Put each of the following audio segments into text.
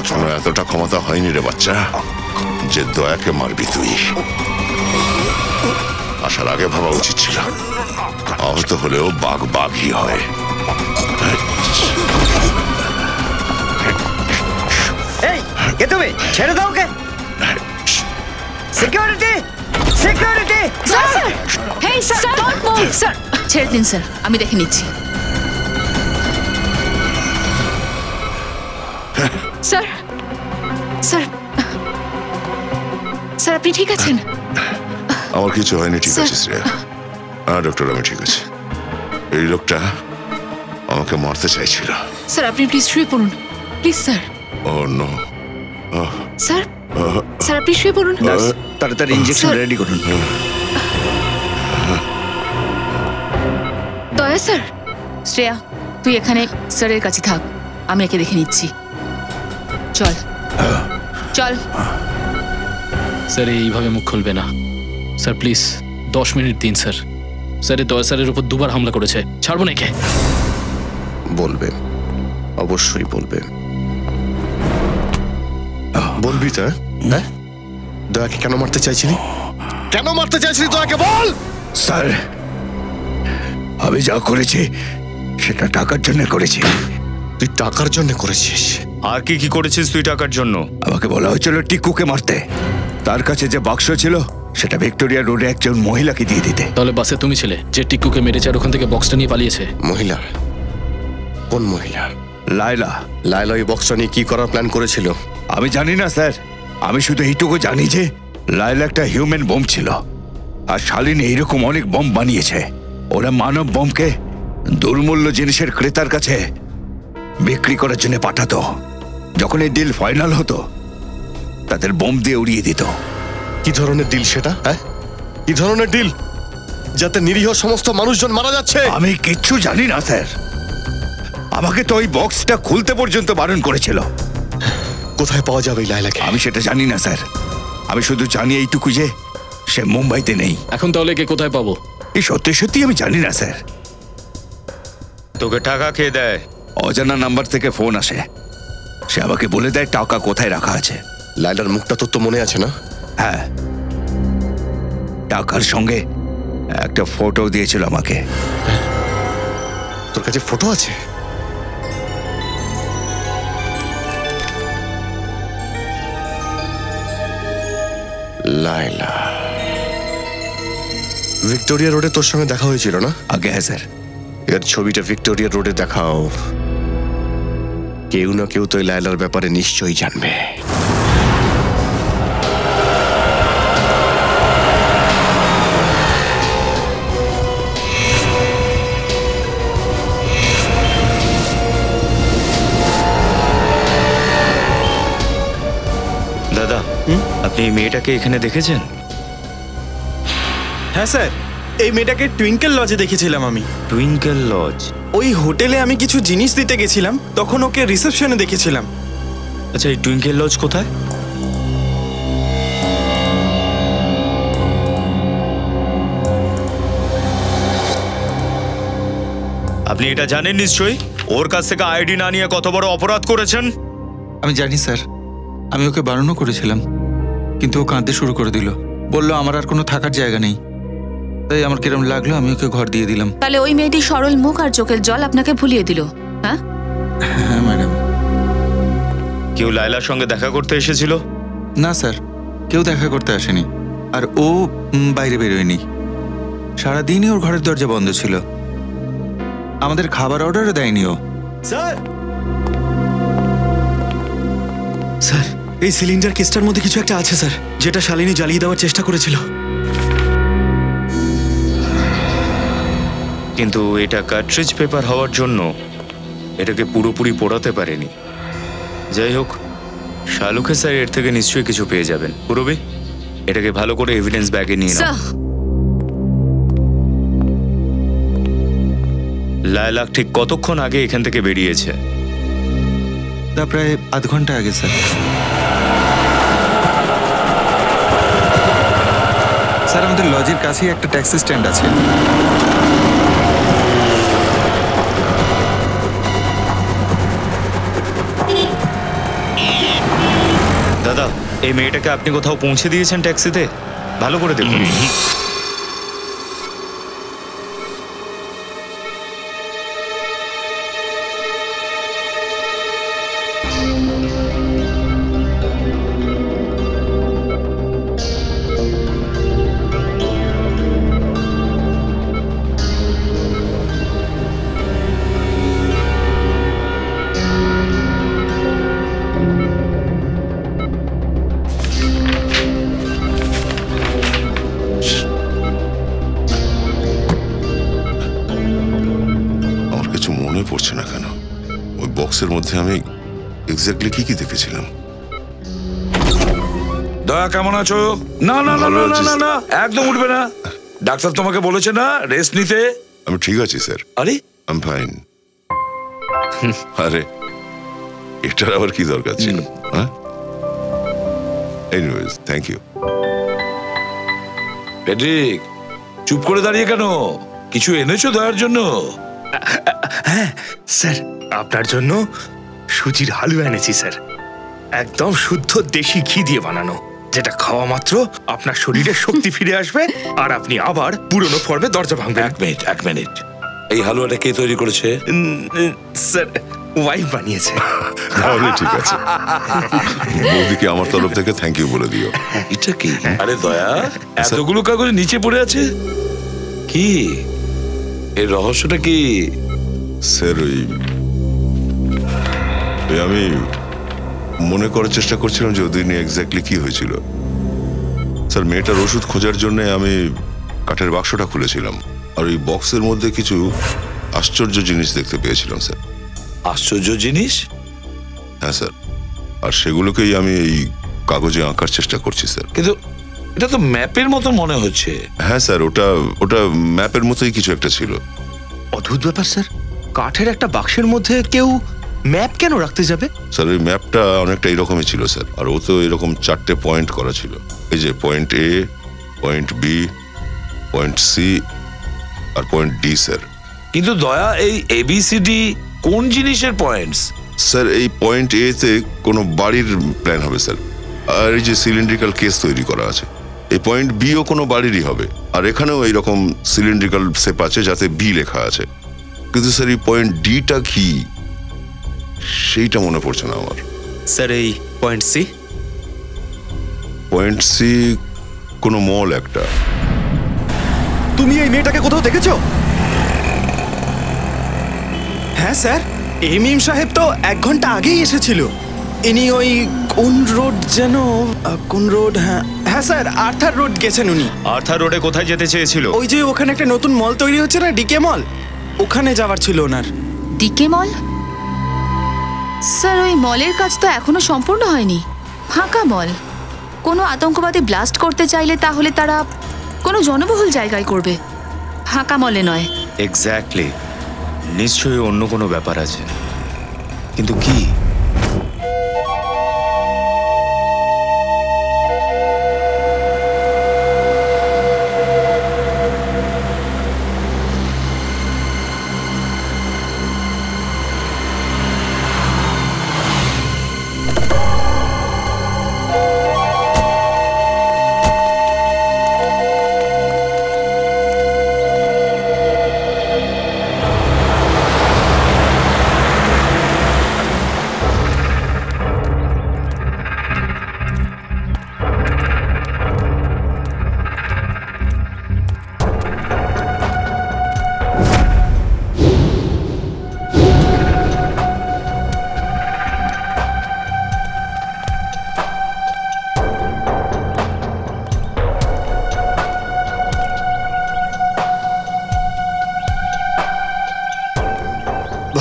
এখনো এতটা ক্ষমতা হয়নি রে বাচ্চা যে দয়াকে মারবি তুই। আসার আগে ভাবা উচিত ছিল, আহত হলেও বাঘ বাঘই হয়। এই কে তুমি? ছেড়ে দাও ওকে। Security security sir hey sir don't move sir. ছেড়ে দিন স্যার, আমি দেখে নিচ্ছি। স্যার স্যার স্যার আপনি ঠিক আছেন? আমার কিছু হয়নি, ঠিক আছে শ্রেয়া। হ্যাঁ ডক্টর, আমি ঠিক আছে। এই লোকটা আমাকে মারতে চাইছিল। স্যার আপনি প্লিজ শুয়ে পড়ুন, please sir. Oh no sir sir আপনি শুয়ে পড়ুন। তাড়াতাড়ি ইনজেকশন রেডি করুন। দয়া স্যার। শ্রেয়া তুই এখানে স্যারের কাছে থাক, আমি একে দেখে নিচ্ছি। চল চল। স্যার এইভাবে মুখ খুলবে না স্যার, প্লিজ 10 মিনিট দিন স্যার। স্যার দয়া স্যারের উপর দুবার হামলা করেছে, ছাড়বো না একে। বলবে, অবশ্যই বলবে। বলবি তো? হ্যাঁ, দয়াকে কেন মারতে চাইছিলি? কেন মারতে চাইছিলি দয়াকে বল। স্যার আমি যা করেছি সেটা টাকার জন্য করেছি। তুই টাকার জন্য করেছিস? আর কি কি করেছিস তুই টাকার জন্য? আমাকে বলা হয়েছিল টিকুকে মারতে, তার কাছে যে বাক্স ছিল সেটা ভিক্টোরিয়া রোডে একজন মহিলাকে দিয়ে দিতে। তাহলে বাসে তুমি ছিলে যে টিকুকে মেরেছে আর ওখান থেকে বক্সটা নিয়ে পালিয়েছে? মহিলা? কোন মহিলা? লায়লা। লায়লা ওই বক্সটা নিয়ে কি করার প্ল্যান করেছিল? আমি জানি না স্যার, আমি শুধু এইটুকু জানি যে লায়লা একটা হিউম্যান বোম ছিল, আর শালিনী এইরকম অনেক বোম বানিয়েছে। ওরা মানব বোমকে দুর্মূল্য জিনিসের ক্রেতার কাছে বিক্রি করার জন্য পাঠাতো। যখন এই ডিল ফাইনাল হতো তাদের বোম দিয়ে উড়িয়ে দিত। কি ধরনের ডিল সেটা? হ্যাঁ, কি ধরনের ডিল যাতে নিরীহ সমস্ত মানুষজন মারা যাচ্ছে? আমি কিচ্ছু জানি না স্যার, আমাকে তো ওই বক্সটা খুলতে পর্যন্ত বারণ করেছিল। কোথায় পাওয়া যাবে এই লায়লাকে? আমি সেটা জানি না স্যার, আমি শুধু জানি এইটুকু যে সে মুম্বাইতে নেই। এখন তাহলে কে কোথায় পাবো? এই সত্যি সত্যি আমি জানি না স্যার। তোকে টাকা কে দেয়? অজানা নাম্বার থেকে ফোন আসে, সে আমাকে বলে দেয় টাকা কোথায় রাখা আছে। লায়লার মুখটা তোর তো মনে আছে না? হ্যাঁ, টাকার সঙ্গে একটা ফটো দিয়েছিল আমাকে। তোর কাছে ফটো আছে? লায়লা ভিক্টোরিয়া রোডে তোর সঙ্গে দেখা হয়েছিল না? আগে হ্যাঁ স্যার। এর ছবিটা ভিক্টোরিয়া রোডে দেখাও, কেউ না কেউ তো লায়লার ব্যাপারে নিশ্চয়ই জানবে। দাদা, আপনি এই মেয়েটাকে এখানে দেখেছেন? হ্যাঁ স্যার, এই মেয়েটাকে টুইঙ্কেল লজে দেখেছিলাম আমি। Twinkle lodge? ওই হোটেলে আমি কিছু জিনিস দিতে গেছিলাম, তখন ওকে রিসেপশনে দেখেছিলাম। আচ্ছা, এই টুইঙ্কেল লজ কোথায়? আপনি এটা জানেন নিশ্চয়ই? ওর কাছ থেকে আইডি না নিয়ে কত বড় অপরাধ করেছেন। আমি জানি স্যার, আমি ওকে বারণও করেছিলাম, কিন্তু ও কাঁদতে শুরু করে দিল, বলল আমার আর কোনো থাকার জায়গা নেই। তাই আমার কিরম লাগলো, আমি ওকে ঘর দিয়ে দিলাম। তাহলে ওই মেয়েটি সরল মুখ আর চোখের জল আপনাকে ভুলিয়ে দিল? হ্যাঁ হ্যাঁ ম্যাডাম। কেউ লায়লার সঙ্গে দেখা করতে এসেছিল? না স্যার, কেউ দেখা করতে আসেনি, আর ও বাইরে বেরোয়নি। সারাদিনই ওর ঘরের দরজা বন্ধ ছিল, আমাদের খাবার অর্ডারও দেয়নি ও। স্যার, স্যার এই সিলিন্ডার কেসটার মধ্যে কিছু একটা আছে স্যার, যেটা শালিনী জ্বালিয়ে দেওয়ার চেষ্টা করেছিল। কিন্তু এটা কার্ট্রিজ পেপার হওয়ার জন্য এটাকে পুরোপুরি পোড়াতে পারেনি। যাই হোক, শালুকে স্যার এর থেকে নিশ্চয়ই কিছু পেয়ে যাবেন। পুরবি, এটাকে ভালো করে এভিডেন্স ব্যাগে নিয়ে নাও। লায়লা ঠিক কতক্ষণ আগে এখান থেকে বেরিয়েছে? তা প্রায় আধ ঘন্টা আগে স্যার। স্যার আমাদের লজের কাছেই একটা ট্যাক্সি স্ট্যান্ড আছে। দাদা, এই মেয়েটাকে আপনি কোথাও পৌঁছে দিয়েছেন ট্যাক্সিতে? ভালো করে দেখুন। পড়ছে না কেন? ওই বক্সের মধ্যে আমি এক্স্যাক্টলি কি কি দেখেছিলাম? দয়া, কেমন আছো? না না না না না না, একদম উঠবে না। ডাক্তার তোমাকে বলেছে না রেস্ট নিতে? আমি ঠিক আছি স্যার। আরে আই এম ফাইন। আরে এটার আবার কি দরকার ছিল? হ্যাঁ, এনিওয়েজ থ্যাংক ইউ। পেড্রিক, চুপ করে দাঁড়িয়ে কেন? কিছু এনেছো দয়ার জন্য? হ্যাঁ স্যার, আপনার জন্য সুজির হালুয়া এনেছি স্যার। একদম শুদ্ধ দেশি ঘি দিয়ে বানানো, যেটা খাওয়া মাত্র আপনার শরীরে শক্তি ফিরে আসবে আর আপনি আবার পুরনো ফর্মে দরজা ভাঙবেন। এক মিনিট, এই হালুয়াটা কে তৈরি করেছে? স্যার, ওয়াইফ বানিয়েছে। তাহলে ঠিক আছে, বৌদিকে আমার তরফ থেকে থ্যাংক ইউ বলে দিও। এটা কি? আরে দয়া, এতগুলো কাগজ নিচে পড়ে আছে, কি এর রহস্যটা কি? স্যার ওই আমি মনে করার চেষ্টা করছিলাম যে ওদিন এক্স্যাক্টলি কি হয়েছিল। স্যার, মেয়েটার ওষুধ খোঁজার জন্য আমি কাঠের বাক্সটা খুলেছিলাম আর ওই বক্সের মধ্যে কিছু আশ্চর্য জিনিস দেখতে পেয়েছিলাম স্যার। আশ্চর্য জিনিস? হ্যাঁ স্যার, আর সেগুলোকেই আমি এই কাগজে আঁকার চেষ্টা করছি স্যার। কিন্তু এটা তো ম্যাপের মতো মনে হচ্ছে। হ্যাঁ স্যার, ওটা ম্যাপের মতোই কিছু একটা ছিল। অদ্ভুত ব্যাপার স্যার, কাঠের একটা বাক্সের মধ্যে কেউ ম্যাপ কেন রাখতে যাবে? স্যার, ওই ম্যাপটা অনেকটা এরকমই ছিল স্যার, আর ও তো এরকম 4টে পয়েন্ট করা ছিল। এই যে পয়েন্ট এ, পয়েন্ট বি, পয়েন্ট সি আর পয়েন্ট ডি স্যার। কিন্তু দয়া, এই এবিসিডি কোন জিনিসের পয়েন্টস? স্যার, এই পয়েন্ট এ তে কোনো বাড়ির প্ল্যান হবে স্যার, আর এই যে সিলিন্ড্রিক্যাল কেস তৈরি করা আছে, এই পয়েন্ট বি ও কোনো বাড়িরই হবে, আর এখানেও এইরকম সিলিন্ড্রিক্যাল শেপ আছে যাতে বি লেখা আছে। কিন্তু স্যার, এই পয়েন্ট ডিটা কি সেইটা মনে পড়ছে না আমার। স্যার, এই পয়েন্ট সি? পয়েন্ট সি কোনো মল একটা। তুমি এই মেয়েটাকে কোথাও দেখেছো? হ্যাঁ স্যার, এমিম সাহেব তো 1 ঘন্টা আগেই এসেছিল। ইনি ওই কোন রোড যেন, কোন রোড? হ্যাঁ হ্যাঁ স্যার, আর্থার রোড গেছেন উনি। আর্থার রোডে কোথায় যেতে চেয়েছিল? ওই যে ওখানে একটা নতুন মল তৈরি হচ্ছে না, ডিকে মল, ওখানে যাওয়ার ছিল ওনার। ডিকে মল? স্যার, ওই মলের কাজ তো এখনো সম্পূর্ণ হয়নি, ফাঁকা মল। কোনো আতঙ্কবাদী ব্লাস্ট করতে চাইলে তাহলে তারা কোনো জনবহুল জায়গায় করবে, ফাঁকা মলে নয়। এক্স্যাক্টলি, নিশ্চয়ই অন্য কোনো ব্যাপার আছে, কিন্তু কি?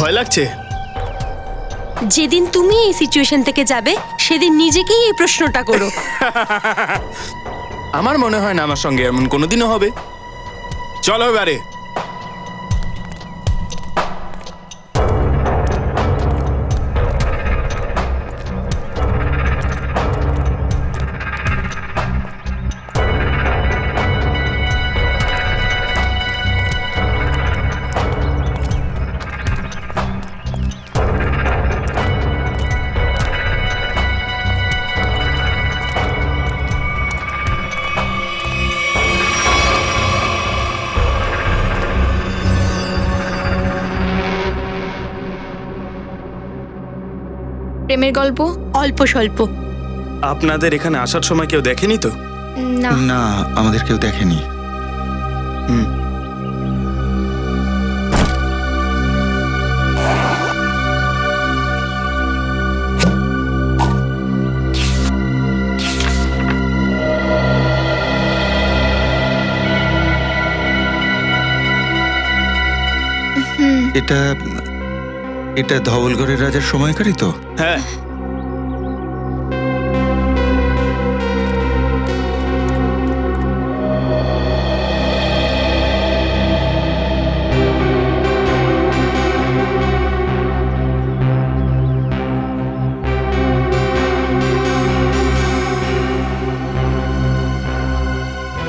ভয় লাগছে? যেদিন তুমি এই সিচুয়েশন থেকে যাবে সেদিন নিজেকেই এই প্রশ্নটা করো। আমার মনে হয় না আমার সঙ্গে এমন কোনোদিনও হবে। চলো এবারে। প্রেমের গল্প? অল্প স্বল্প। আপনাদের এখানে আসার সময় কেউ দেখেনি তো? না। না, আমাদের কেউ দেখেনি। এটা এটা ধবলগড়ের রাজার সময়কারই তো? হ্যাঁ।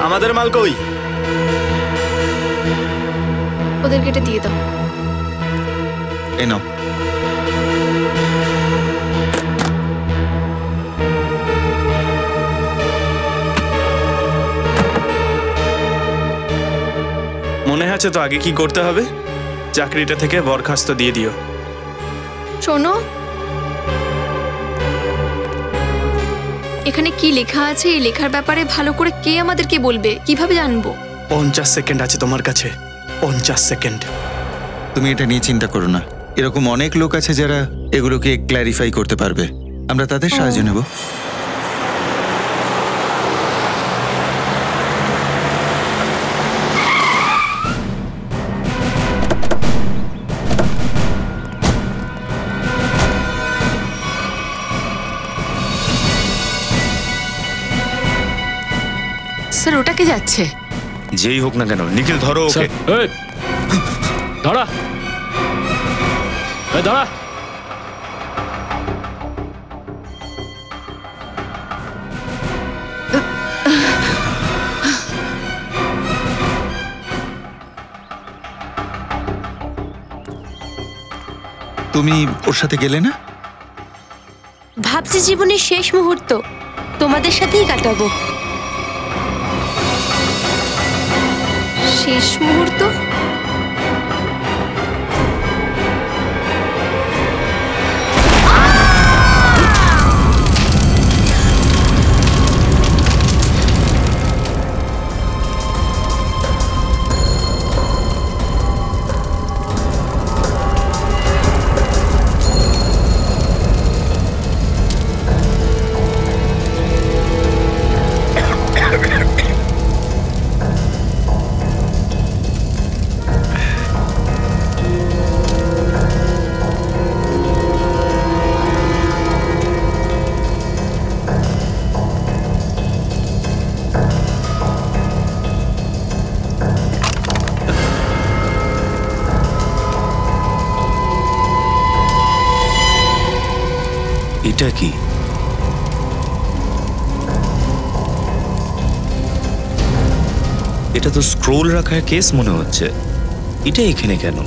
আমাদের মাল কই? ওদের কেটে দিয়ে দাও। এই নাও। মনে আছে তো আগে কি করতে হবে? চাকরিটা থেকে বরখাস্ত দিয়ে দিও। শোনো, এখানে কি লেখা আছে এই লেখার ব্যাপারে ভালো করে কে আমাদেরকে বলবে? কিভাবে জানবো? 50 সেকেন্ড আছে তোমার কাছে। 50 সেকেন্ড। তুমি এটা নিয়ে চিন্তা করো না, এরকম অনেক লোক আছে যারা এগুলোকে ক্ল্যারিফাই করতে পারবে। আমরা তাদের সাহায্য নেব। স্যার ওটাকে যাচ্ছে। যেই হোক না কেন, নিখিল ধরো ওকে। ধরা, ধরা। তুমি ওর সাথে গেলে না? ভাবছি জীবনের শেষ মুহূর্ত তোমাদের সাথেই কাটাবো। শেষ মুহূর্ত? এটা কি? এটা তো স্ক্রোল রাখার কেস মনে হচ্ছে। এটা এখানে কেন?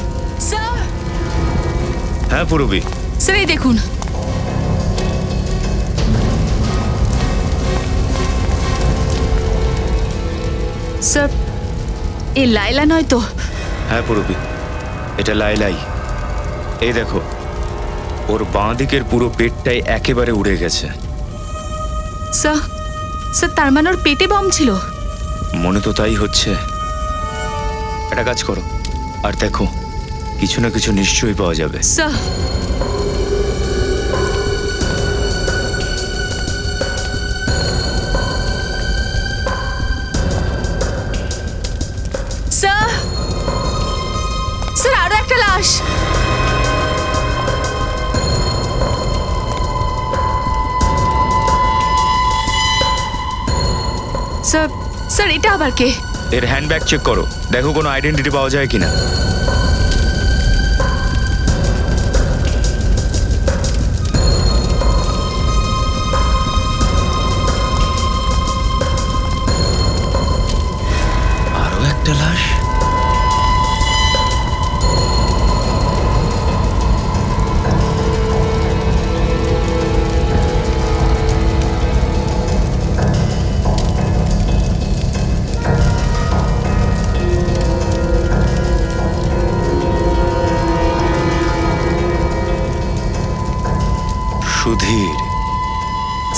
স্যার। হ্যাঁ পূরবী। স্যার এই দেখুন। স্যার এই লাইলা নয় তো? হ্যাঁ পূরবী, এটা লাইলাই। এই দেখো, ওর বাঁ দিকের পুরো পেটটাই একেবারে উড়ে গেছে। স্যার, স্যার তার মানে ওর পেটে বম ছিল? মনে তো তাই হচ্ছে। একটা কাজ করো, আর দেখো কিছু না কিছু নিশ্চয়ই পাওয়া যাবে। স্যার। স্যার, স্যার আরো একটা লাশ। স্যার, স্যার এটা আবার কে? এর হ্যান্ডব্যাগ চেক করো, দেখো কোনো আইডেন্টিটি পাওয়া যায় কিনা। আরো একটা লাশ।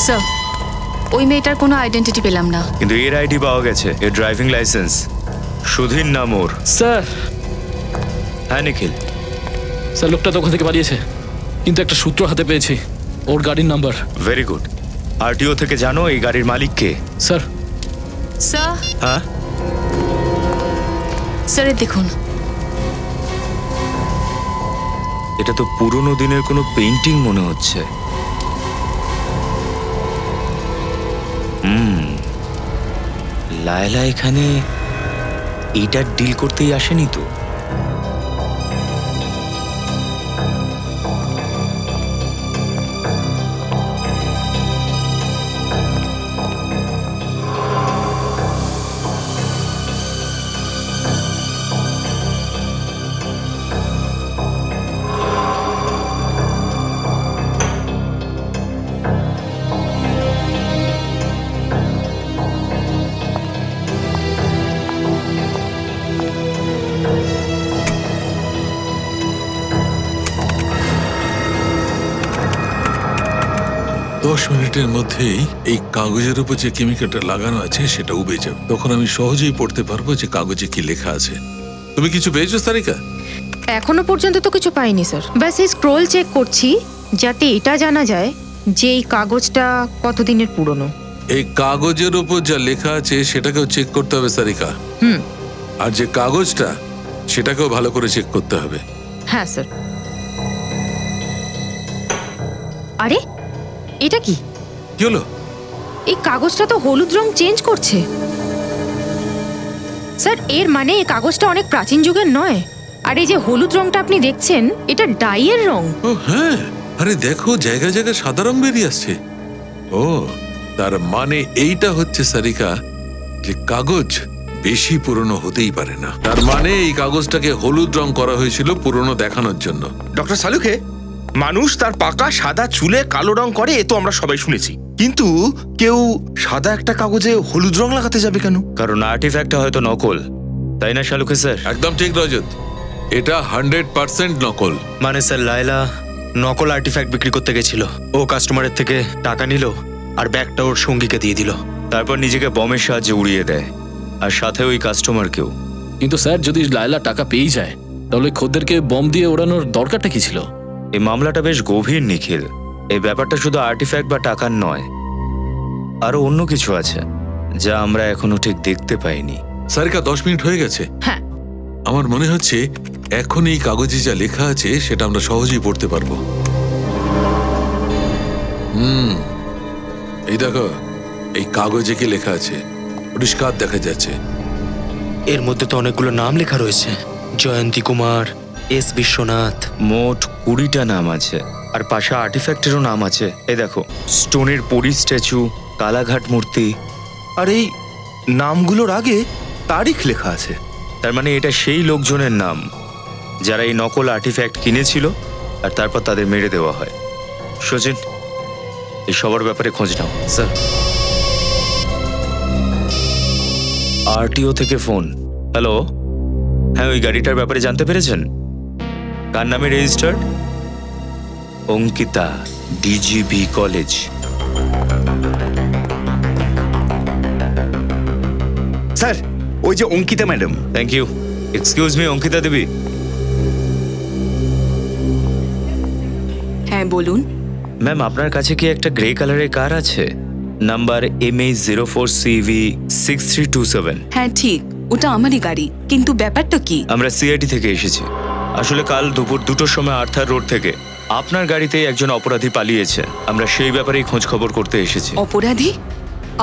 স্যার ওই মেয়েটার কোনো আইডেন্টিটি পেলাম না। কিন্তু এর আইডি পাওয়া গেছে, এর ড্রাইভিং লাইসেন্স। সুধীর নাম ওর। স্যার হ্যাঁ নিখিল, স্যার লোকটা তো ওখান থেকে পালিয়েছে, কিন্তু একটা সূত্র হাতে পেয়েছি, ওর গাড়ির নাম্বার। Very good. আরটিও থেকে জানো এই গাড়ির মালিক কে? স্যার স্যার হ্যাঁ স্যার দেখুন, এটা তো পুরনো দিনের কোনো পেইন্টিং মনে হচ্ছে। লায়লা এখানে এইটার ডিল করতেই আসেনি তো? মিনিটের মধ্যেই এই কাগজের উপর যে কেমিক্যালটা লাগানো আছে সেটা উবে যাবে, তখন আমি সহজেই পড়তে পারবো যে কাগজে কি লেখা আছে। তুমি কিছু পেয়েছো সারিকা? এখনো পর্যন্ত তো কিছু পাইনি স্যার, ব্যাস এই স্ক্রোল চেক করছি যাতে এটা জানা যায় যে এই কাগজটা কতদিনের পুরনো। এই কাগজের উপর যা লেখা আছে সেটাকেও চেক করতে হবে সারিকা। আর যে কাগজটা সেটাকেও ভালো করে চেক করতে হবে। হ্যাঁ স্যার। আরে এটা কি হলো? এই কাগজটা তো হলুদ রং চেঞ্জ করছে স্যার, এর মানে এই কাগজটা অনেক প্রাচীন যুগের নয়। আর এই যে হলুদ রংটা আপনি দেখছেন এটা ডাইয়ের রং। ও হ্যাঁ, আরে দেখো জায়গায় জায়গায় সাদা রং বেরিয়ে আসছে। ও তার মানে এইটা হচ্ছে সারিকা যে কাগজ বেশি পুরনো হতেই পারে না, তার মানে এই কাগজটাকে হলুদ রং করা হয়েছিল পুরনো দেখানোর জন্য। ডক্টর সালুখে, মানুষ তার পাকা সাদা চুলে কালো রং করে, এ তো আমরা সবাই শুনেছি, কিন্তু কেউ সাদা একটা কাগজে হলুদ রং লাগাতে যাবে কেন? কারণ আর্টিফ্যাক্টটা হয়তো নকল, তাই না শালুকে স্যার? একদম ঠিক রজত, এটা 100% নকল। মানে স্যার লায়লা নকল আর্টিফ্যাক্ট বিক্রি করতে গেছিল, ও কাস্টমারের থেকে টাকা নিল আর ব্যাগটা ওর সঙ্গীকে দিয়ে দিল, তারপর নিজেকে বমের সাহায্যে উড়িয়ে দেয়, আর সাথে ওই কাস্টমারকেও। কিন্তু স্যার যদি লায়লা টাকা পেয়ে যায় তাহলে খদ্দেরকে বম দিয়ে ওড়ানোর দরকারটা কি ছিল? এই মামলাটা বেশ গভীর নিখিল, এই ব্যাপারটা শুধু আর্টিফ্যাক্ট বা টাকার নয়, আরো অন্য কিছু আছে যা আমরা এখনো ঠিক দেখতে পাইনি। সারিকা 10 মিনিট হয়ে গেছে। হ্যাঁ, আমার মনে হচ্ছে এখন এই কাগজে যা লেখা আছে সেটা আমরা সহজেই পড়তে পারবো। এই দেখো, এই কাগজে কি লেখা আছে পরিষ্কার দেখা যাচ্ছে। এর মধ্যে তো অনেকগুলো নাম লেখা রয়েছে, জয়ন্তী কুমার, এস বিশ্বনাথ, মোট 20টা নাম আছে, আর পাশা আর্টিফ্যাক্টেরও নাম আছে। এই দেখো, স্টোনের পরি স্ট্যাচু, কালাঘাট মূর্তি, আর এই নামগুলোর আগে তারিখ লেখা আছে। তার মানে এটা সেই লোকজনের নাম যারা এই নকল আর্টিফ্যাক্ট কিনেছিল আর তারপর তাদের মেরে দেওয়া হয়। সচিন, এই সবার ব্যাপারে খোঁজ নাও। স্যার। আরটিও থেকে ফোন। হ্যালো, হ্যাঁ ওই গাড়িটার ব্যাপারে জানতে পেরেছেন? কার নামে registered? Ankita, DGB college. Sir, ওই যে Ankita madam. Thank you. Excuse me, Ankita Devi. হ্যাঁ বলুন। ম্যাম, আপনার কাছে কি একটা গ্রে কালারের কার আছে? Number MH04CV6327। হ্যাঁ ঠিক, ওটা আমারই গাড়ি, কিন্তু ব্যাপারটা কি? আমরা সিআইডি থেকে এসেছি। আসলে কাল দুপুর 2টোর সময় আর্থার রোড থেকে আপনার গাড়িতে একজন অপরাধী পালিয়েছে, আমরা সেই ব্যাপারেই খোঁজ খবর করতে এসেছি। অপরাধী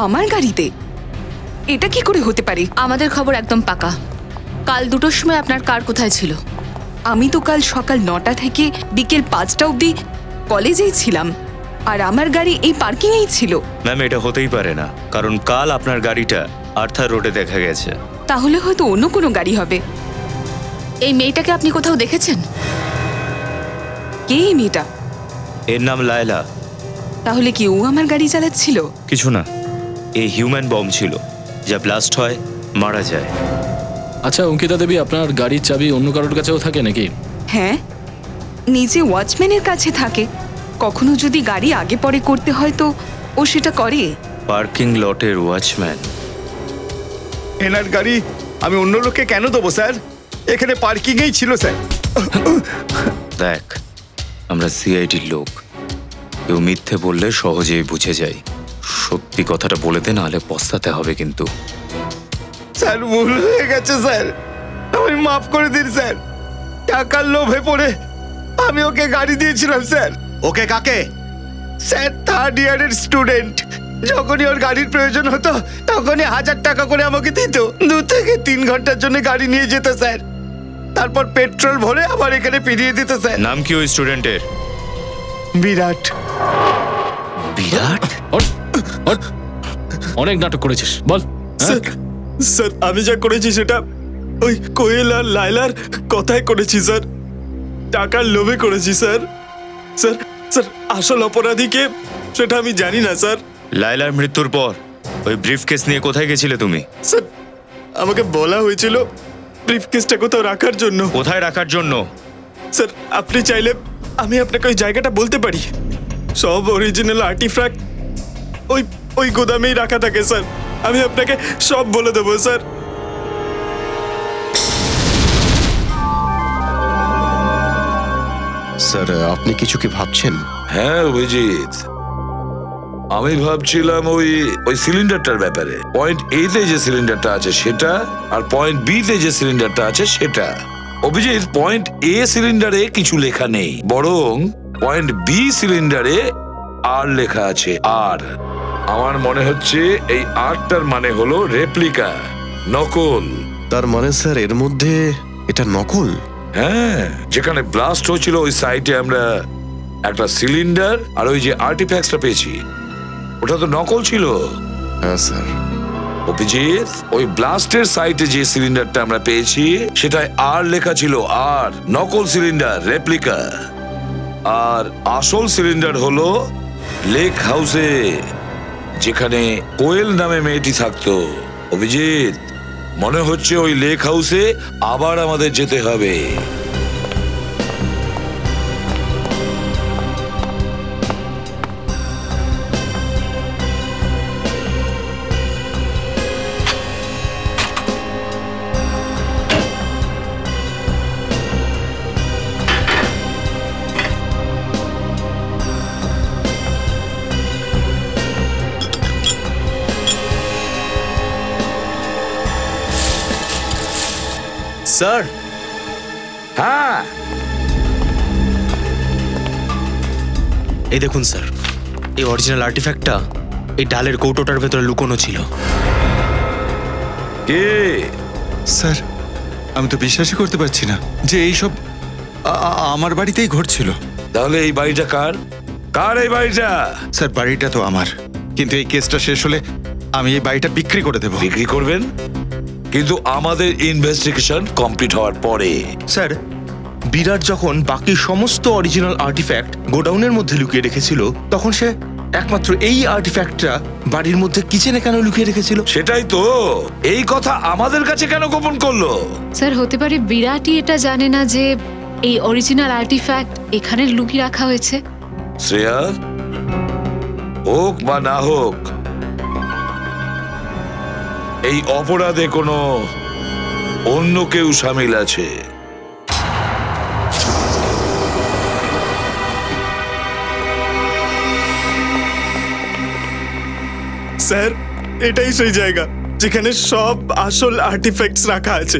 আমার গাড়িতে? এটা কি করে হতে পারে? আমাদের খবর একদম পাকা। কাল 2টোর সময় আপনার কার কোথায় ছিল? আমি তো কাল সকাল 9টা থেকে বিকেল 5টা অবধি কলেজেই ছিলাম, আর আমার গাড়ি এই পার্কিংয়েই ছিল। ম্যাম, এটা হতেই পারে না, কারণ কাল আপনার গাড়িটা আর্থার রোডে দেখা গেছে। তাহলে হয়তো অন্য কোনো গাড়ি হবে। এই মেয়েটাকে আপনি কোথাও দেখেছেন? কে এই মেয়েটা? এর নাম লায়লা। তাহলে কি ও আমার গাড়ি চালাচ্ছিল? কিছু না, এই হিউম্যান বম ছিল, যা ব্লাস্ট হয় মারা যায়। আচ্ছা অঙ্কিতা দেবী, আপনার গাড়ির চাবি অন্য কারোর কাছেও থাকে নাকি? হ্যাঁ, নিজে ওয়াচম্যানের কাছে থাকে। কখনো যদি গাড়ি আগে পরে করতে হয় তো ও সেটা করে? পার্কিং লটের ওয়াচম্যান। এনার গাড়ি আমি অন্য লোককে কেন দেবো স্যার? এখানে পার্কিংয়েই ছিল স্যার। দেখ, আমরা সিআইডির লোক, কেউ মিথ্যে বললে সহজেই বুঝে যাই। সত্যি কথাটা বলে দে, নাহলে পস্তাতে হবে কিন্তু। স্যার ভুল হয়ে গেছে স্যার, আমি মাফ করে দিন স্যার। টাকার লোভে পড়ে আমি ওকে গাড়ি দিয়েছিলাম স্যার। ওকে কাকে? স্যার থার্ড ইয়ারের স্টুডেন্ট, যখনই ওর গাড়ির প্রয়োজন হতো তখনই 1000 টাকা করে আমাকে দিত। 2 থেকে 3 ঘন্টার জন্য গাড়ি নিয়ে যেত স্যার, তারপর পেট্রোল ভরে আবার এখানে ফিরিয়ে দিত স্যার। নাম কি ওই স্টুডেন্টের? বিরাট। বিরাট? অনেক নাটক করেছিস, বল। স্যার আমি যা করেছি সেটা ওই কোয়েল আর লায়লার কথাই করেছি স্যার, টাকার লোভে করেছি স্যার। স্যার স্যার আসল অপরাধীকে সেটা আমি জানি না স্যার। লায়লার মৃত্যুর পর ওই ব্রিফকেস নিয়ে কোথায় গেছিলে তুমি? স্যার আমাকে বলা হয়েছিল ব্রিফকেসটা কোথাও রাখার জন্য। কোথায় রাখার জন্য? স্যার আপনি চাইলে আমি আপনাকে ওই জায়গাটা বলতে পারি। সব অরিজিনাল আর্টিফ্যাক্ট ওই ওই গোদামেই রাখা থাকে স্যার, আমি আপনাকে সব বলে দেবো স্যার। স্যার আপনি কিছু কি ভাবছেন? হ্যাঁ অভিজিৎ, আমি ভাবছিলাম ওই সিলিন্ডারটার ব্যাপারে। পয়েন্ট এ তে যে সিলিন্ডারটা আছে সেটা, আর পয়েন্ট বি তে যে সিলিন্ডারটা আছে সেটা। অভিজিৎ, পয়েন্ট এ সিলিন্ডারে কিছু লেখা নেই, বরং পয়েন্ট বি সিলিন্ডারে আর লেখা আছে আর। আমার মনে হচ্ছে এই আরটার মানে হলো রেপ্লিকা, নকল। তার মানে স্যার এর মধ্যে এটা নকল? হ্যাঁ, যেখানে ব্লাস্ট হয়েছিল ওই সাইটে আমরা একটা সিলিন্ডার আর ওই যে আর্টিফ্যাক্টসটা পেয়েছি, ওটা তো নকল ছিল। হ্যাঁ স্যার। অভিজিৎ, ওই ব্লাস্টের সাইটে যে সিলিন্ডারটা আমরা পেয়েছি সেটায় আর লেখা ছিল আর, নকল সিলিন্ডার, রেপ্লিকা। আর আসল সিলিন্ডার হলো লেক হাউসে, যেখানে কোয়েল নামে মেয়েটি থাকতো। অভিজিৎ, মনে হচ্ছে ওই লেক হাউসে আবার আমাদের যেতে হবে। স্যার। হ্যাঁ, এই দেখুন স্যার, এই অরিজিনাল আর্টিফ্যাক্টটা এই ডালের কৌটোটার ভেতরে লুকোনো ছিল। কে? স্যার আমি তো বিশ্বাসই করতে পারছি না যে এইসব আমার বাড়িতেই ঘটছিল। তাহলে এই বাড়িটা কার? কার এই বাড়িটা? স্যার বাড়িটা তো আমার, কিন্তু এই কেসটা শেষ হলে আমি এই বাড়িটা বিক্রি করে দেব। বিক্রি করবেন? কিন্তু আমাদের ইনভেস্টিগেশন কমপ্লিট হওয়ার পরে। স্যার বিরাট যখন বাকি সমস্ত অরিজিনাল আর্টিফ্যাক্ট গোডাউনের মধ্যে লুকিয়ে রেখেছিল, তখন সে একমাত্র এই আর্টিফ্যাক্টটা বাড়ির মধ্যে কিচেনে কেন লুকিয়ে রেখেছিল? সেটাই তো, এই কথা আমাদের কাছে কেন গোপন করলো? স্যার হতে পারে বিরাটই এটা জানে না যে এই অরিজিনাল আর্টিফ্যাক্ট এখানে লুকিয়ে রাখা হয়েছে। শ্রেয়া, হোক বা না হোক, এই অপরাধে কোনো অন্য কেউ সামিল আছে। স্যার এটাই সেই জায়গা যেখানে সব আসল আর্টিফ্যাক্টস রাখা আছে।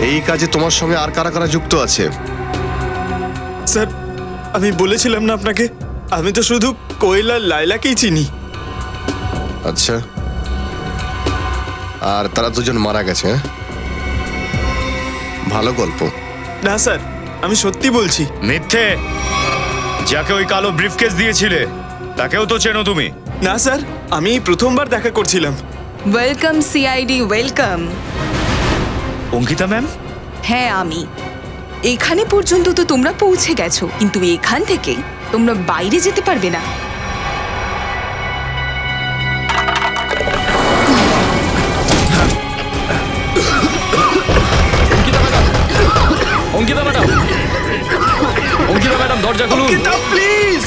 এই কাজে তোমার সঙ্গে আর কারা কারা যুক্ত আছে? স্যার আমি বলেছিলাম না আপনাকে, আমি তো শুধু কোয়েল আর লায়লাকেই চিনি। আচ্ছা, আর তারা দুজন মারা গেছে? ভালো গল্প। না স্যার, আমি সত্যি বলছি। মিথ্যে। যাকে ওই কালো ব্রিফকেস দিয়েছিলে তাকেও তো চেনো তুমি? না স্যার, আমি প্রথমবার দেখা করছিলাম। Welcome CID, welcome. Ankita ma'am? হ্যাঁ আমি। এখানে পর্যন্ত তো তোমরা পৌঁছে গেছো, কিন্তু এখান থেকে তোমরা বাইরে যেতে পারবে না। অঙ্কিতা ম্যাডাম, দরজা খুলুন। প্লিজ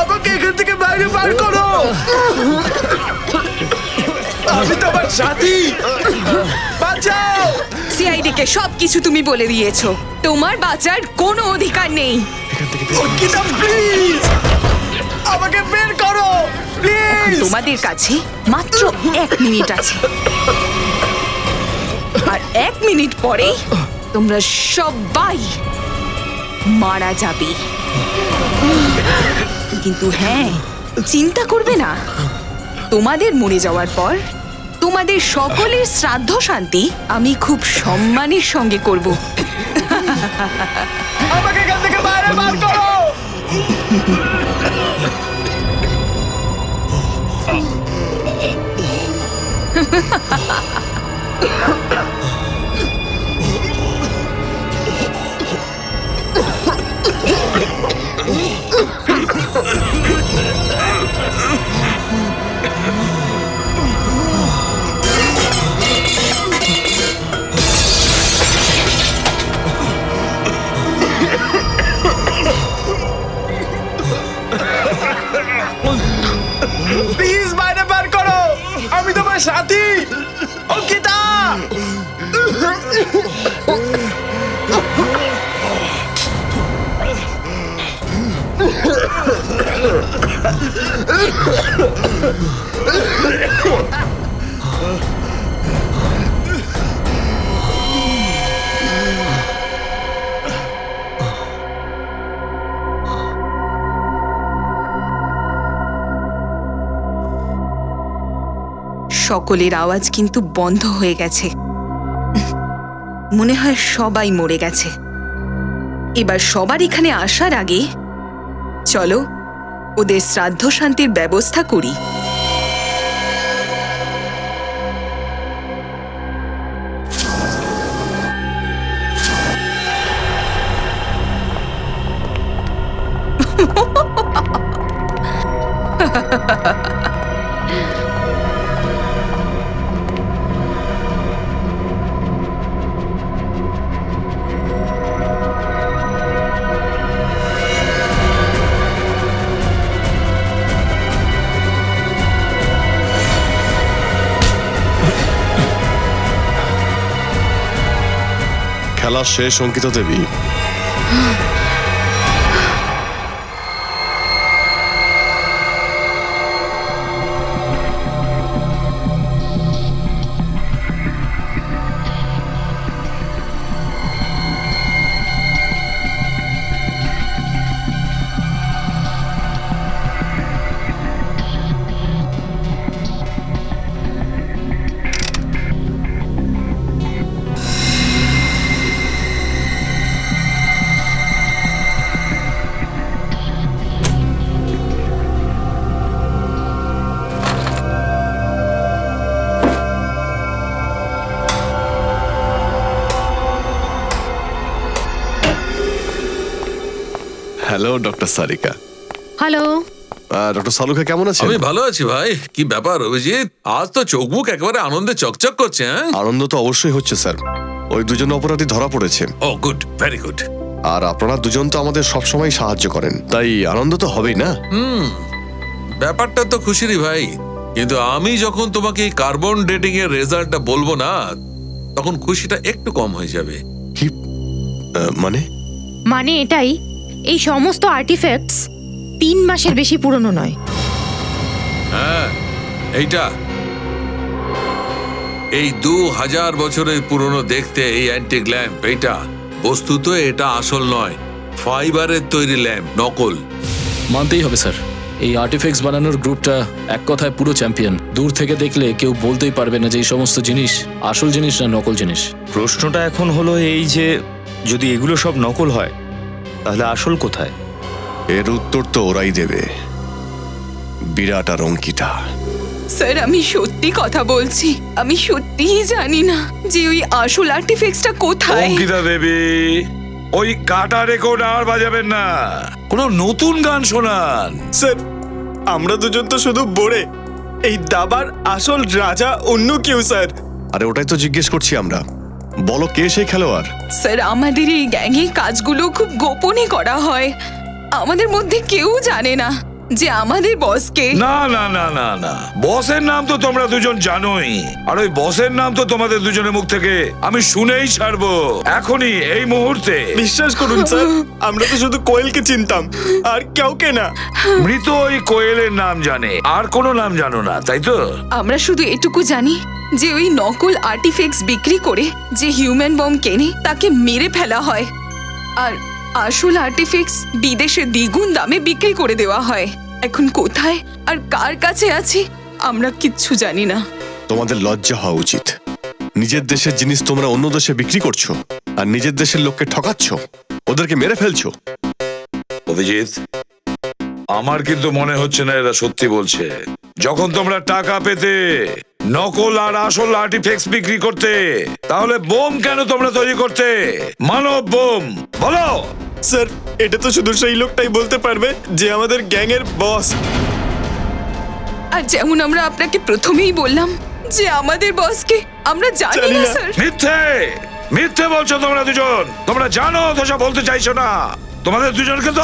আমাকে এখান থেকে বাইরে বার করো। আমি তোমার সাথী, বাঁচাও। সিআইডি কে সবকিছু তুমি বলে দিয়েছো, তোমার বাঁচার কোনো অধিকার নেই। অঙ্কিতা প্লিজ আমাকে বের করো প্লিজ। তোমাদের কাছে মাত্র 1 মিনিট আছে, আর 1 মিনিট পরেই তোমরা সবাই মারা যাবে। কিন্তু হ্যাঁ, চিন্তা করবে না, তোমাদের মরে যাওয়ার পর তোমাদের সকলের শ্রাদ্ধ শান্তি আমি খুব সম্মানের সঙ্গে করব। আমাকে এখান থেকে বাইরে বার করো। প্লিজ বাইরে বার করো, আমি তোমার সাথী অঙ্কিতা। সকলের আওয়াজ কিন্তু বন্ধ হয়ে গেছে, মনে হয় সবাই মরে গেছে। এবার সবার এখানে আসার আগে চলো ওদের শ্রাদ্ধ শান্তির ব্যবস্থা করি। খেলা শেষ Ankita Devi. Hello doctor Sarika. Hello doctor Salukha, কেমন আছেন? আমি ভালো আছি ভাই। কি ব্যাপার অভিজিৎ, আজ তো চোখ মুখ একেবারে আনন্দে চকচক করছে। আনন্দ তো অবশ্যই হচ্ছে স্যার, ওই দুজন অপরাধী ধরা পড়েছে। ও গুড, ভেরি গুড। আর আপনারা দুজন তো আমাদের সবসময় সাহায্য করেন, তাই আনন্দ তো হবেই না? ব্যাপারটা তো খুশিরই ভাই, কিন্তু আমি যখন তোমাকে এই কার্বন ডেটিং এর রেজাল্টটা বলবো না, তখন খুশিটা একটু কম হয়ে যাবে। কি মানে? মানে এটাই, এই সমস্ত আর্টিফ্যাক্টস 3 মাসের বেশি পুরনো নয়। হ্যাঁ, এইটা এই 2000 বছরের পুরনো দেখতে এই অ্যান্টিক ল্যাম্প, এইটা বস্তুত এটা আসল নয়, ফাইবারের তৈরি ল্যাম্প, নকল। মানতেই হবে স্যার, এই আর্টিফ্যাক্টস বানানোর গ্রুপটা এক কথায় পুরো চ্যাম্পিয়ন। দূর থেকে দেখলে কেউ বলতেই পারবে না যে এই সমস্ত জিনিস আসল জিনিস না নকল জিনিস। প্রশ্নটা এখন হলো এই যে, যদি এগুলো সব নকল হয় তাহলে আসল কোথায়? এর উত্তর তো ওরাই দেবে, বিরাট আর অঙ্কিতা। স্যার আমি সত্যি কথা বলছি, আমি সত্যিই জানি না যে ওই আসল আর্টিফ্যাক্টসটা কোথায়। অঙ্কিতা দেবী, ওই কাটা রেকর্ড আর বাজাবেন না, কোনো নতুন গান শোনান। স্যার আমরা দুজন তো শুধু বোরে, এই দাবার আসল রাজা অন্য কেউ স্যার। আরে ওটাই তো জিজ্ঞেস করছি আমরা, বলো কে সেই খেলোয়াড়? স্যার আমাদের এই গ্যাংয়ে কাজগুলো খুব গোপনে করা হয়, আমাদের মধ্যে কেউ জানে না যে আমাদের বসকে। না না না না না, বসের নাম তো তোমরা দুজন জানোই, আর ওই বসের নাম তো তোমাদের দুজনের মুখ থেকে আমি শুনেই ছাড়বো এখনই, এই মুহূর্তে। বিশ্বাস করুন স্যার, আমরা তো শুধু কোয়েলকে চিনতাম, আর কাউকে না। মৃত ওই কোয়েলের নাম জানে, আর কোনো নাম জানো না, তাই তো? আমরা শুধু এটুকু জানি যে ওই নকল আর্টিফ্যাক্টস বিক্রি করে যে হিউম্যান বম কেনে তাকে মেরে ফেলা হয়, আর আসল আর্টিফ্যাক্টস বিদেশে দ্বিগুণ দামে বিক্রি করে দেওয়া হয়। এখন কোথায় আর কার কাছে আছে আমরা কিচ্ছু জানি না। তোমাদের লজ্জা হওয়া উচিত। নিজের দেশের জিনিস তোমরা অন্য দেশে বিক্রি করছো, আর নিজের দেশের লোককে ঠকাচ্ছ, ওদেরকে মেরে ফেলছো। অভিজিৎ, আমার কিন্তু মনে হচ্ছে না এরা সত্যি বলছে। যখন তোমরা টাকা পেতে নকল আর আসল আর্টিফ্যাক্টস বিক্রি করতে, তাহলে বোম কেন তোমরা তৈরি করতে? মানব বোম, বলো। স্যার, এটা তো শুধু সেই লোকটাই বলতে পারবে যে আমাদের গ্যাং এর বস। আর যেমন আমরা আপনাকে প্রথমেই বললাম যে আমাদের বসকে আমরা জানি না স্যার। মিথ্যে মিথ্যে বলছো তোমরা দুজন। তোমরা জানো অথচ বলতে চাইছো না। তোমাদের দুজনকে তো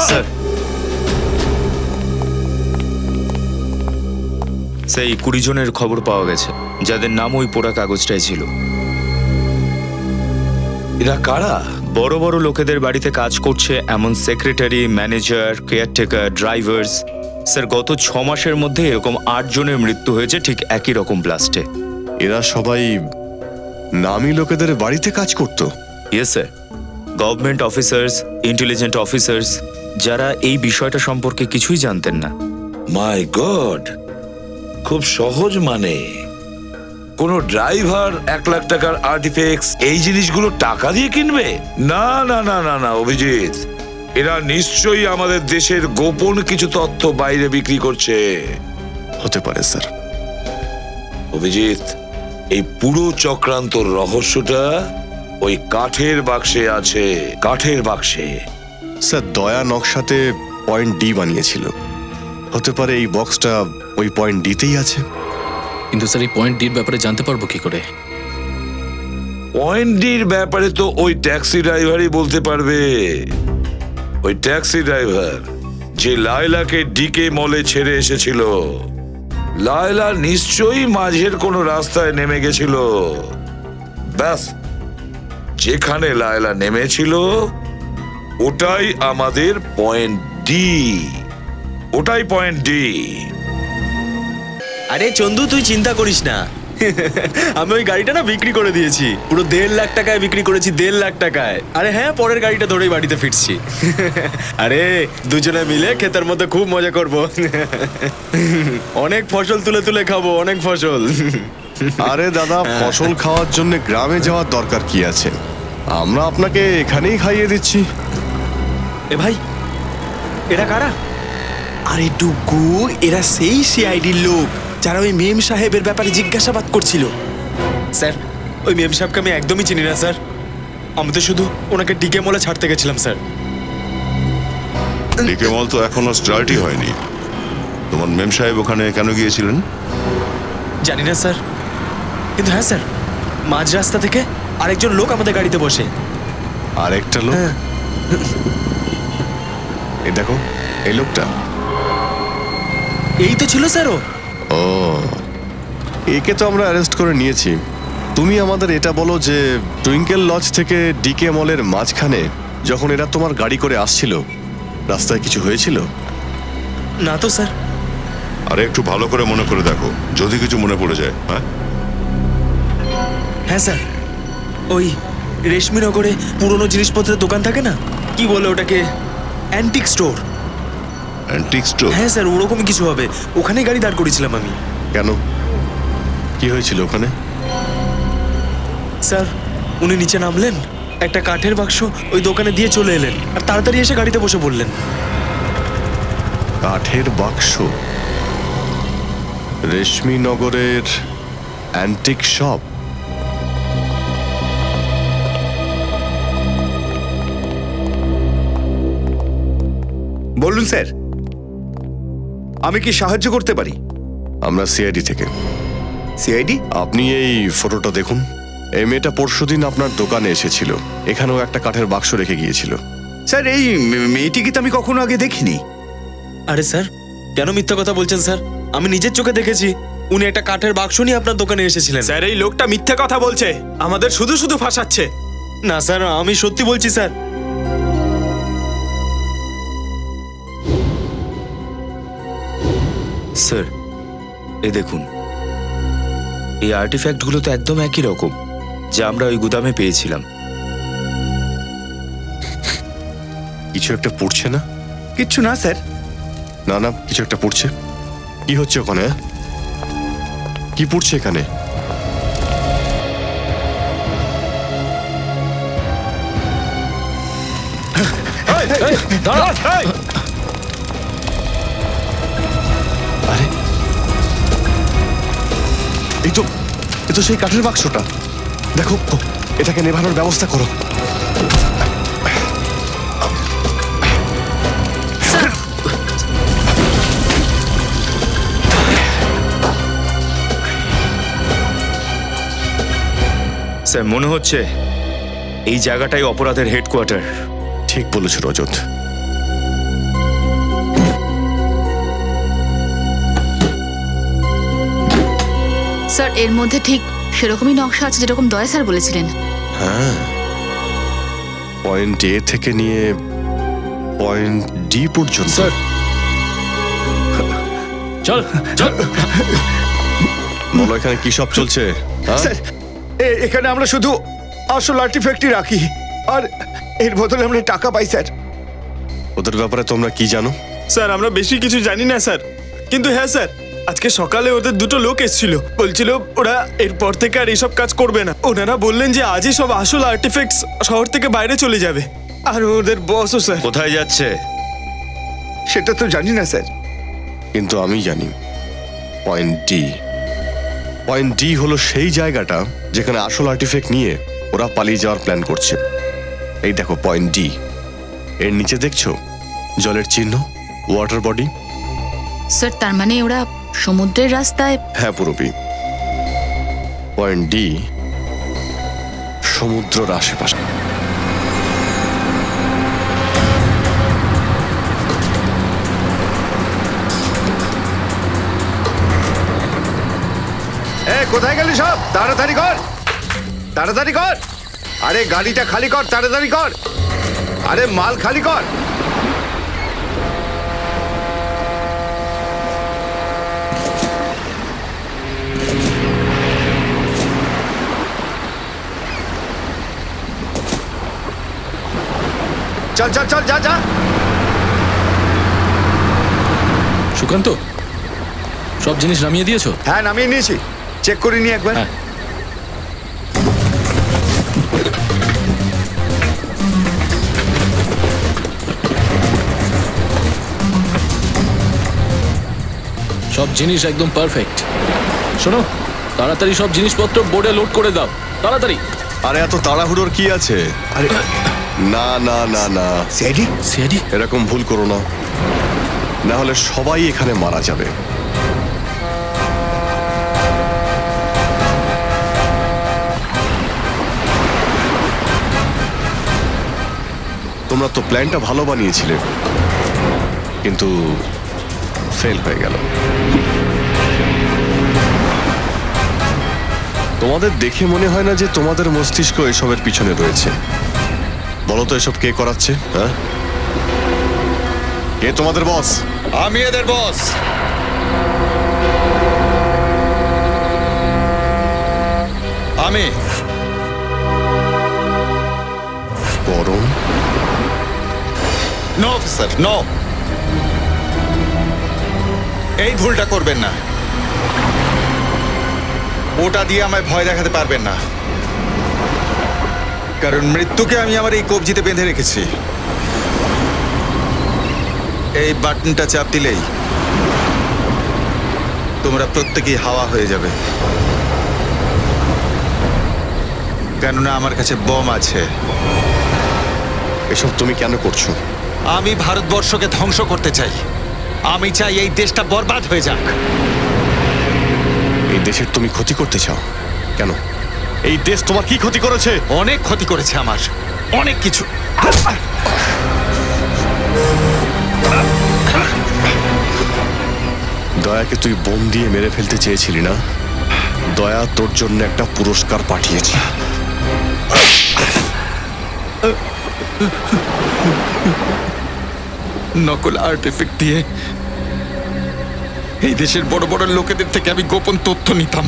সেই 20 জনের খবর পাওয়া গেছে যাদের নাম ওই পোড়া কাগজটাই ছিল। এরা কারা? বড় বড় লোকেদের বাড়িতে কাজ করছে এমন secretary, manager, caretaker, drivers. Sir, গত 6 মাসের মধ্যে এরকম 8 জনের মৃত্যু হয়েছে ঠিক একই রকম ব্লাস্টে। এরা সবাই নামী লোকেদের বাড়িতে কাজ করতো? Yes sir, government officers, intelligent officers, যারা এই বিষয়টা সম্পর্কে কিছুই জানতেন না। মাই গড, খুব সহজ। মানে কোন ড্রাইভার 1 লাখ টাকার আর্টিফ্যাক্টস এই জিনিসগুলো টাকা দিয়ে কিনবে? না না না না না অভিজিৎ, এরা নিশ্চয়ই আমাদের দেশের গোপন কিছু তথ্য বাইরে বিক্রি করছে। হতে পারে স্যার। অভিজিৎ, এই পুরো চক্রান্তর রহস্যটা ওই কাঠের বাক্সে আছে। কাঠের বাক্সে। স্যার, দয়া নকশাতে পয়েন্ট ডি বানিয়েছিল। হতে পারে এই বক্সটা ওই পয়েন্ট ডিতেই আছে। কিন্তু স্যার, এই পয়েন্ট ডির ব্যাপারে জানতে পারবো কি করে? পয়েন্ট ডির ব্যাপারে তো ওই ট্যাক্সি ড্রাইভারই বলতে পারবে। ওই ট্যাক্সি ড্রাইভার যে লায়লাকে ডিকে মলে ছেড়ে এসেছিল। লায়লা নিশ্চয়ই মাঝের কোনো রাস্তায় নেমে গেছিল। ব্যাস, যেখানে লায়লা নেমেছিল ওটাই আমাদের পয়েন্ট ডি। ওটাই পয়েন্ট ডি। আরে চন্দু, তুই চিন্তা করিস না, আমি ওই গাড়িটা না বিক্রি করে দিয়েছি। পুরো 1.5 লাখ টাকায় বিক্রি করেছি, 1.5 লাখ টাকায়। আরে হ্যাঁ, পরের গাড়িটা ধরেই বাড়িতে ফিরছি। আরে দুজনে মিলে ক্ষেতের মধ্যে খুব মজা করব। অনেক ফসল তুলে তুলে খাবো, অনেক ফসল। আরে দাদা, ফসল খাওয়ার জন্য গ্রামে যাওয়ার দরকার কি আছে? আমরা আপনাকে এখানেই খাইয়ে দিচ্ছি। এ ভাই, এরা কারা? আরে ডুগু, এরা সেই সিআইডির লোক যারা ওই মেম সাহেবের ব্যাপারে জিজ্ঞাসাবাদ করছিল। স্যার, ওই মেম সাহেবকে আমি একদমই চিনি না স্যার। আমি তো শুধু ওনাকে ডিকে মলে ছাড়তে গেছিলাম স্যার। ডিকে মল তো এখনো স্টার্টই হয়নি। তোমার মেম সাহেব ওখানে কেন গিয়েছিলেন? জানি না স্যার, কিন্তু হ্যাঁ স্যার, মাঝ রাস্তা থেকে আরেকজন লোক আমাদের গাড়িতে বসে। আরেকটা লোক? এই দেখো, এই লোকটা। এই তো ছিল স্যার। ও, একে তো আমরা অ্যারেস্ট করে নিয়েছি। তুমি আমাদের এটা বলো যে টুইঙ্কেল লজ থেকে ডিকে মলের মাঝখানে যখন এরা তোমার গাড়ি করে আসছিল, রাস্তায় কিছু হয়েছিল? না তো স্যার। আরে একটু ভালো করে মনে করে দেখো, যদি কিছু মনে পড়ে যায়। হ্যাঁ স্যার, ওই রেশমিনগরে পুরনো জিনিসপত্রের দোকান থাকে না, কি বলে ওটাকে, অ্যান্টিক স্টোর। Antique store? হ্যাঁ স্যার, ওরকমই কিছু হবে। ওখানেই গাড়ি দাঁড় করেছিলাম আমি। কেন, কি হয়েছিল ওখানে? স্যার, উনি নিচে নামলেন, একটা কাঠের বাক্স ওই দোকানে দিয়ে চলে এলেন, আর তাড়াতাড়ি এসে গাড়িতে বসে পড়লেন। কাঠের বাক্স? রেশমিনগরের অ্যান্টিক শপ? বলুন স্যার, আমি কি সাহায্য করতে পারি? আমরা সিআইডি থেকে। সিআইডি? আপনি এই ফটোটা দেখুন। এই মেয়েটা পরশুদিন আপনার দোকানে এসেছিল। এখানেও একটা কাঠের বাক্স রেখে গিয়েছিল। স্যার এই মেয়েটিকে তো আমি কখনো আগে দেখিনি। আরে স্যার, কেন মিথ্যা কথা বলছেন স্যার? আমি নিজের চোখে দেখেছি উনি একটা কাঠের বাক্স নিয়ে আপনার দোকানে এসেছিলেন। স্যার এই লোকটা মিথ্যে কথা বলছে, আমাদের শুধু শুধু ফাঁসাচ্ছে। না স্যার, আমি সত্যি বলছি স্যার। স্যার এই দেখুন, এই আর্টিফ্যাক্টগুলো তো একদম একই রকম যা আমরা ওই গুদামে পেয়েছিলাম। কিছু একটা পড়ছে না? কিচ্ছু না স্যার। না না, কিছু একটা পড়ছে। কি হচ্ছে ওখানে? কি পড়ছে এখানে? এই তো সেই কাঠের বাক্সটা। দেখো, এটাকে নেভানোর ব্যবস্থা করো। স্যার মনে হচ্ছে এই জায়গাটাই অপরাধের হেডকোয়ার্টার। ঠিক বলেছ রজত। স্যার এর মধ্যে ঠিক সেরকমই নকশা আছে যেরকম দয়া স্যার বলেছিলেন। হ্যাঁ, পয়েন্ট এ থেকে নিয়ে পয়েন্ট ডি পর্যন্ত। স্যার চল চল। বলো এখানে কি সব চলছে? স্যার এখানে আমরা শুধু আসল আর্টিফ্যাক্টই রাখি, আর এর বদলে আমরা টাকা পাই স্যার। ওদের ব্যাপারে তোমরা কি জানো? স্যার আমরা বেশি কিছু জানি না স্যার, কিন্তু হ্যাঁ স্যার আজকে সকালে ওদের দুটো লোক এসেছিল, বলছিল ওরা এরপর থেকে আর এইসব কাজ করবে না। ওনারা বললেন যে আজই সব আসল আর্টিফ্যাক্টস শহর থেকে বাইরে চলে যাবে। আর ওদের বসও স্যার। কোথায় যাচ্ছে সেটা তো জানি না স্যার, কিন্তু আমি জানি পয়েন্ট ডি। পয়েন্ট ডি হলো সেই জায়গাটা যেখানে আসল আর্টিফ্যাক্ট নিয়ে ওরা পালিয়ে যাওয়ার প্ল্যান করছে। এই দেখো পয়েন্ট ডি, এর নিচে দেখছো জলের চিহ্ন, ওয়াটার বডি। স্যার তার মানে ওরা সমুদ্রের রাস্তায়? হ্যাঁ পুরোপি। পয়েন্ট ডি সমুদ্রের আশেপাশে। কোথায় গেলি সব? তাড়াতাড়ি কর, তাড়াতাড়ি কর। আরে গাড়িটা খালি কর, তাড়াতাড়ি কর। আরে মাল খালি কর। চল চল চল, যা যা। সুকান্ত, সব জিনিস নামিয়ে দিয়েছো? হ্যাঁ নামিয়ে নিয়েছি, চেক করে নি একবার। সব জিনিস একদম পারফেক্ট। শোনো, তাড়াতাড়ি সব জিনিসপত্র বোর্ডে লোড করে দাও, তাড়াতাড়ি। আরে এত তাড়াহুড়োর কি আছে? আরে না না না না, সিআইডি সিআইডি এরকম ভুল করো না, না হলে সবাই এখানে মারা যাবে। তোমরা তো প্ল্যানটা ভালো বানিয়েছিলে, কিন্তু ফেল হয়ে গেল। তোমাদের দেখে মনে হয় না যে তোমাদের মস্তিষ্ক এসবের পিছনে রয়েছে। বলো তো এসব কে করাচ্ছে? হ্যাঁ, কে তোমাদের বস? আমি এদের বস। আমি। গরম? No officer, no. এই ভুলটা করবেন না। ওটা দিয়ে আমায় ভয় দেখাতে পারবেন না, কারণ মৃত্যুকে আমি আমার এই কবজিতে বেঁধে রেখেছি। এই বাটনটা চাপ দিলেই তোমরা প্রত্যেকেই হাওয়া হয়ে যাবে, কেননা আমার কাছে বম আছে। এসব তুমি কেন করছো? আমি ভারতবর্ষকে ধ্বংস করতে চাই। আমি চাই এই দেশটা বরবাদ হয়ে যাক। এই দেশের তুমি ক্ষতি করতে চাও কেন? এই দেশ তোমার কি ক্ষতি করেছে? অনেক ক্ষতি করেছে আমার, অনেক কিছু। দয়াকে তুই বোম দিয়ে মেরে ফেলতে চেয়েছিলি না? দয়া তোর জন্য একটা পুরস্কার পাঠিয়েছে। নকল আর্টিফ্যাক্ট দিয়ে এই দেশের বড় বড় লোকেদের থেকে আমি গোপন তথ্য নিতাম,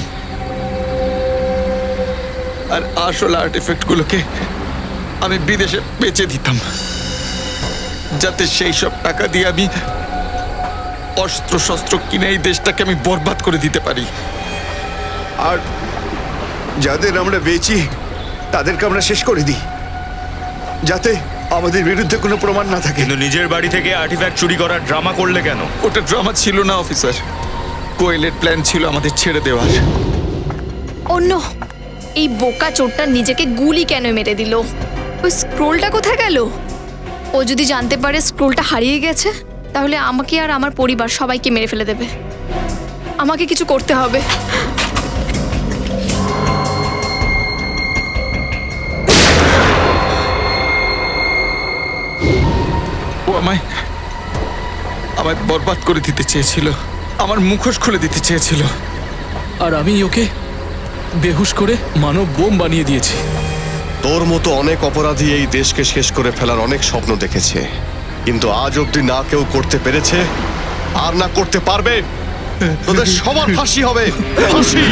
আর আসল আর্টিফ্যাক্ট গুলোকে আমি বিদেশে বেচে দিতাম, যাতে সেই সব টাকা দিয়ে আমি অস্ত্র শস্ত্র কিনে এই দেশটাকে আমি বরবাদ করে দিতে পারি। আর যাদের আমরা বেচি তাদেরকে আমরা শেষ করে দিই, যাতে আমাদের বিরুদ্ধে কোনো প্রমাণ না থাকে। কিন্তু নিজের বাড়ি থেকে আর্টিফ্যাক্ট চুরি করার ড্রামা করলে কেন? ওটা ড্রামা ছিল না অফিসার, কোয়েলের প্ল্যান ছিল আমাদের ছেড়ে দেওয়ার। অন্য এই বোকা চোরটা নিজেকে গুলি কেন মেরে দিল? ওই স্ক্রোলটা কোথায় গেল? ও যদি জানতে পারে স্ক্রোলটা হারিয়ে গেছে, তাহলে আমাকে আর আমার পরিবার সবাইকে মেরে ফেলে দেবে। আমাকে কিছু করতে হবে। ও আমায় বরবাদ করে দিতে চেয়েছিল, আমার মুখোশ খুলে দিতে চেয়েছিল, আর আমি ওকে বেহুশ করে মানব বোম বানিয়ে দিয়েছি। তোর মতো অনেক অপরাধী এই দেশকে শেষ করে ফেলার অনেক স্বপ্ন দেখেছে, কিন্তু আজ অব্দি না কেউ করতে পেরেছে আর না করতে পারবে। তোদের সবার ফাঁসি হবে, ফাঁসি।